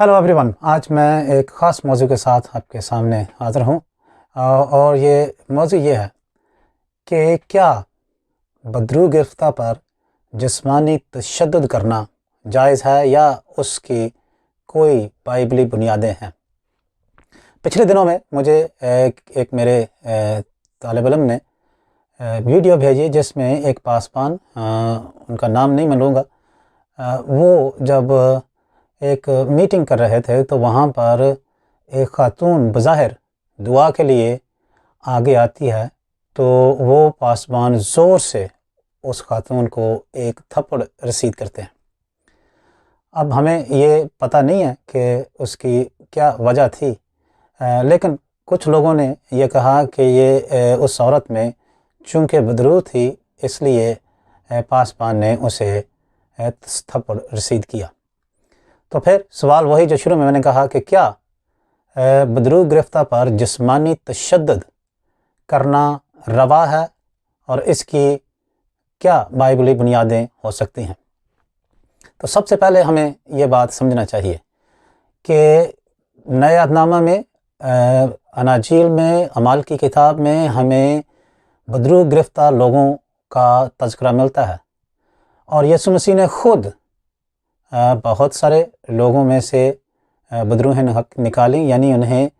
Hello everyone, आज मैं एक ख़ास मौजू के साथ आपके सामने हाज़िर हूँ और ये मौजू ये है कि क्या बदरू गिरफ्तार पर जिस्मानी तशद्दुद करना जायज़ है या उसकी कोई बाइबली बुनियादें हैं। पिछले दिनों में मुझे एक मेरे तालिब इल्म ने वीडियो भेजी जिसमें एक पासबान, उनका नाम नहीं मैं लूँगा, वो जब एक मीटिंग कर रहे थे तो वहाँ पर एक ख़ातून बज़ाहिर दुआ के लिए आगे आती है तो वो पासबान ज़ोर से उस ख़ातून को एक थप्पड़ रसीद करते हैं। अब हमें ये पता नहीं है कि उसकी क्या वजह थी, लेकिन कुछ लोगों ने ये कहा कि ये उस औरत में चूँकि बदरू थी इसलिए पासबान ने उसे थप्पड़ रसीद किया। तो फिर सवाल वही जो शुरू में मैंने कहा कि क्या बदरू गिरफ्तार पर जिस्मानी तशद्दुद करना रवा है और इसकी क्या बाइबली बुनियादें हो सकती हैं। तो सबसे पहले हमें ये बात समझना चाहिए कि नए अहदनामा में, अनाजील में, अमाल की किताब में हमें बदरू गिरफ्तार लोगों का तज़किरा मिलता है और यीशु मसीह ने ख़ुद बहुत सारे लोगों में से बदरूहें निकाली, यानी उन्हें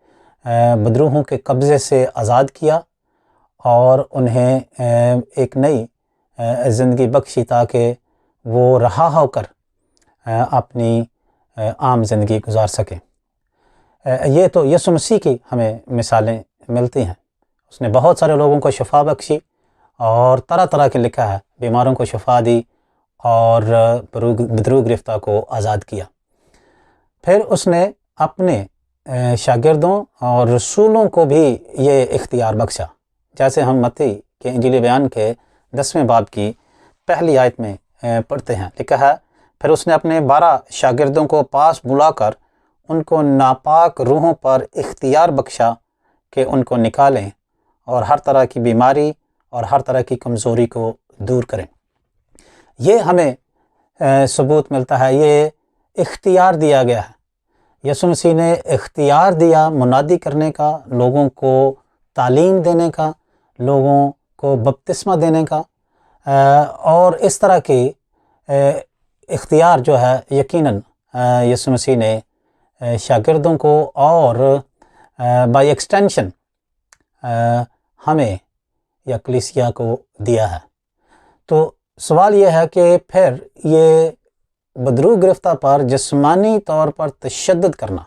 बदरूहों के कब्ज़े से आज़ाद किया और उन्हें एक नई ज़िंदगी बख्शी ताकि वो रहा होकर अपनी आम ज़िंदगी गुजार सकें। ये तो यीशु मसीह की हमें मिसालें मिलती हैं। उसने बहुत सारे लोगों को शिफा बख्शी और तरह तरह के लिखा है, बीमारों को शिफा दी और बदरू गिरफ्तार को आज़ाद किया। फिर उसने अपने शागिर्दों और रसूलों को भी ये इख्तियार बख्शा, जैसे हम मत्ती के इंजील बयान के 10वें बाब की पहली आयत में पढ़ते हैं। लिखा है, फिर उसने अपने 12 शागिर्दों को पास बुलाकर उनको नापाक रूहों पर इख्तियार बख्शा कि उनको निकालें और हर तरह की बीमारी और हर तरह की कमज़ोरी को दूर करें। ये हमें सबूत मिलता है, ये इख्तियार दिया गया है। यीशु मसीह ने इख्तियार दिया मुनादी करने का, लोगों को तालीम देने का, लोगों को बपतिस्मा देने का, और इस तरह की इख्तियार जो है यकीनन यीशु मसीह ने शागिर्दों को और बाय एक्सटेंशन हमें या कलीसिया को दिया है। तो सवाल यह है कि फिर ये बदरू गिरफ्तार पर जिस्मानी तौर पर तशद्दुद करना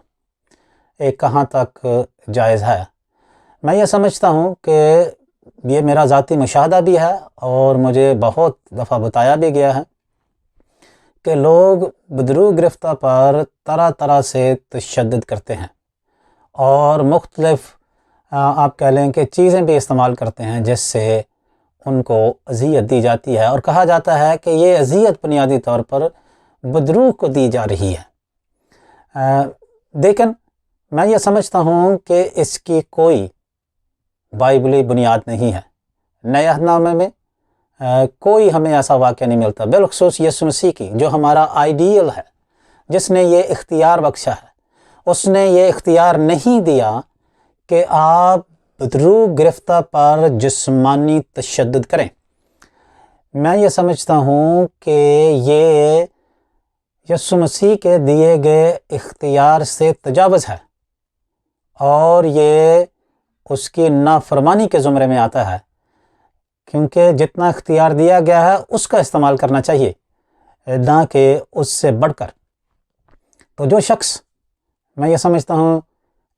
कहाँ तक जायज़ है। मैं ये समझता हूँ कि ये मेरा ज़ाती मुशाहदा भी है और मुझे बहुत दफ़ा बताया भी गया है कि लोग बदरू गिरफ्तार पर तरह तरह से तशद्दुद करते हैं और मुख्तलिफ़ आप कह लें कि चीज़ें भी इस्तेमाल करते हैं जिससे उनको अज़ियत दी जाती है और कहा जाता है कि ये अज़ियत बुनियादी तौर पर बदरू को दी जा रही है। लेकिन मैं ये समझता हूँ कि इसकी कोई बाइबली बुनियाद नहीं है। नए अहदनामे में कोई हमें ऐसा वाक़या नहीं मिलता, बिलख़ुसूस यीशु मसीह की जो हमारा आइडियल है, जिसने ये इख्तियार बख्शा है, उसने ये इख्तियार नहीं दिया कि आप बदरू गिरफ्तार पर जिस्मानी तशद्दुद करें। मैं ये समझता हूँ कि ये यीशु मसीह के दिए गए इख्तियार से तजावुज़ है और ये उसकी नाफरमानी के ज़ुमरे में आता है, क्योंकि जितना इख्तियार दिया गया है उसका इस्तेमाल करना चाहिए, ना कि उससे बढ़कर। तो जो शख्स, मैं ये समझता हूँ,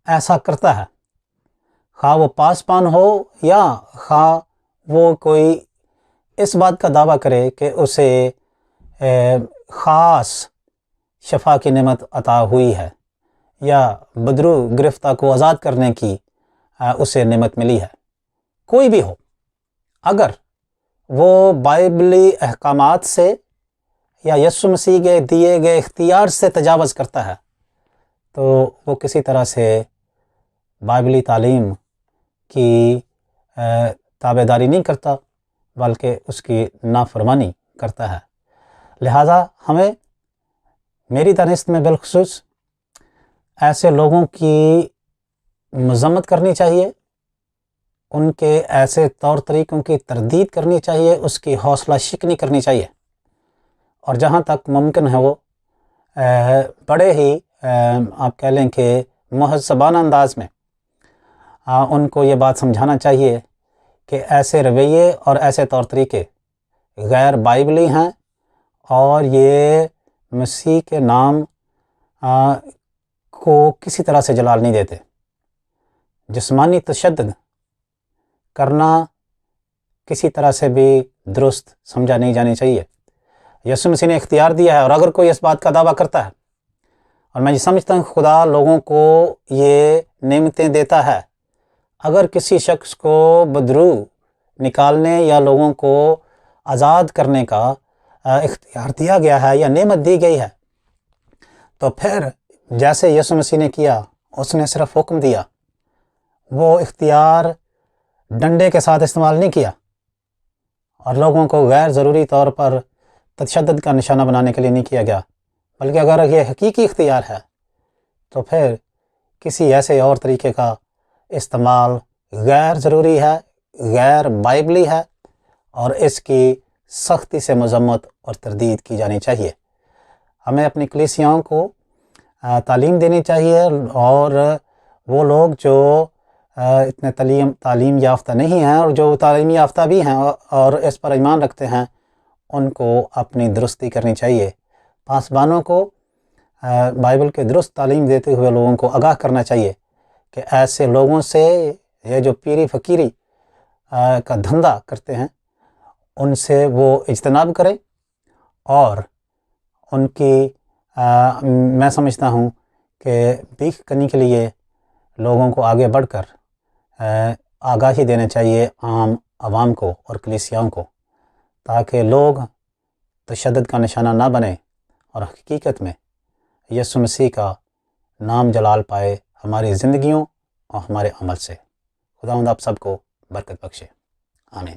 ऐसा करता है, खा वो पासबान हो या खा वो कोई इस बात का दावा करे कि उसे ख़ास शफा की नेमत अता हुई है या बदरू गिरफ्तार को आज़ाद करने की उसे नेमत मिली है, कोई भी हो, अगर वो बाइबली अहकामात से या यीशु मसीह के दिए गए इख्तियार से तजावुज़ करता है तो वो किसी तरह से बाइबली तालीम की ताबेदारी नहीं करता, बल्कि उसकी नाफरमानी करता है। लिहाजा हमें, मेरी दानिस्त में बिलखुसूस, ایسے لوگوں کی مذمت کرنی چاہیے، ان کے ایسے طور طریقوں کی تردید کرنی چاہیے، اس کی حوصلہ شکنی کرنی چاہیے، اور جہاں تک ممکن ہے وہ بڑے ہی آپ کہہ لیں کہ مہذبانہ انداز میں ان کو یہ بات سمجھانا چاہیے کہ ایسے رویے اور ایسے طور طریقے غیر بائبلی ہیں، اور یہ مسیح کے نام کو کسی طرح سے جلال نہیں دیتے۔ جسمانی تشدد کرنا کسی طرح سے بھی درست سمجھا نہیں جانی چاہیے۔ یسوع مسیح نے اختیار دیا ہے، اور اگر کوئی اس بات کا دعویٰ کرتا ہے، اور میں یہ سمجھتا ہوں خدا لوگوں کو یہ نعمتیں دیتا ہے، اگر کسی شخص کو بدرو نکالنے یا لوگوں کو آزاد کرنے کا اختیار دیا گیا ہے یا نعمت دی گئی ہے، تو پھر جیسے یسوع مسیح نے کیا، اس نے صرف حکم دیا، وہ اختیار ڈنڈے کے ساتھ استعمال نہیں کیا، اور لوگوں کو غیر ضروری طور پر تشدد کا نشانہ بنانے کے لیے نہیں کیا گیا، بلکہ اگر یہ حقیقی اختیار ہے تو پھر کسی ایسے اور طریقے کا استعمال غیر ضروری ہے، غیر بائبلی ہے، اور اس کی سختی سے مذمت اور تردید کی جانی چاہیے۔ ہمیں اپنی کلیسیاؤں کو تعلیم دینی چاہیے، اور وہ لوگ جو اتنے تعلیم یافتہ نہیں ہیں اور جو تعلیم یافتہ بھی ہیں اور اس پر ایمان رکھتے ہیں، ان کو اپنی درستی کرنی چاہیے۔ پاسبانوں کو بائبل کے درست تعلیم دیتے ہوئے لوگوں کو آگاہ کرنا چاہیے کہ ایسے لوگوں سے، یہ جو پیری فقیری کا دھندا کرتے ہیں، ان سے وہ اجتناب کریں، اور ان کی میں سمجھتا ہوں کہ بھیک کرنے کے لیے لوگوں کو آگے بڑھ کر آگاہی دینا چاہیے عام عوام کو اور کلیسیاؤں کو، تاکہ لوگ تشدد کا نشانہ نہ بنے اور حقیقت میں یسوع مسیح کا نام جلال پائے ہماری زندگیوں اور ہمارے عمل سے۔ خداوند آپ سب کو برکت بخشے، آمین۔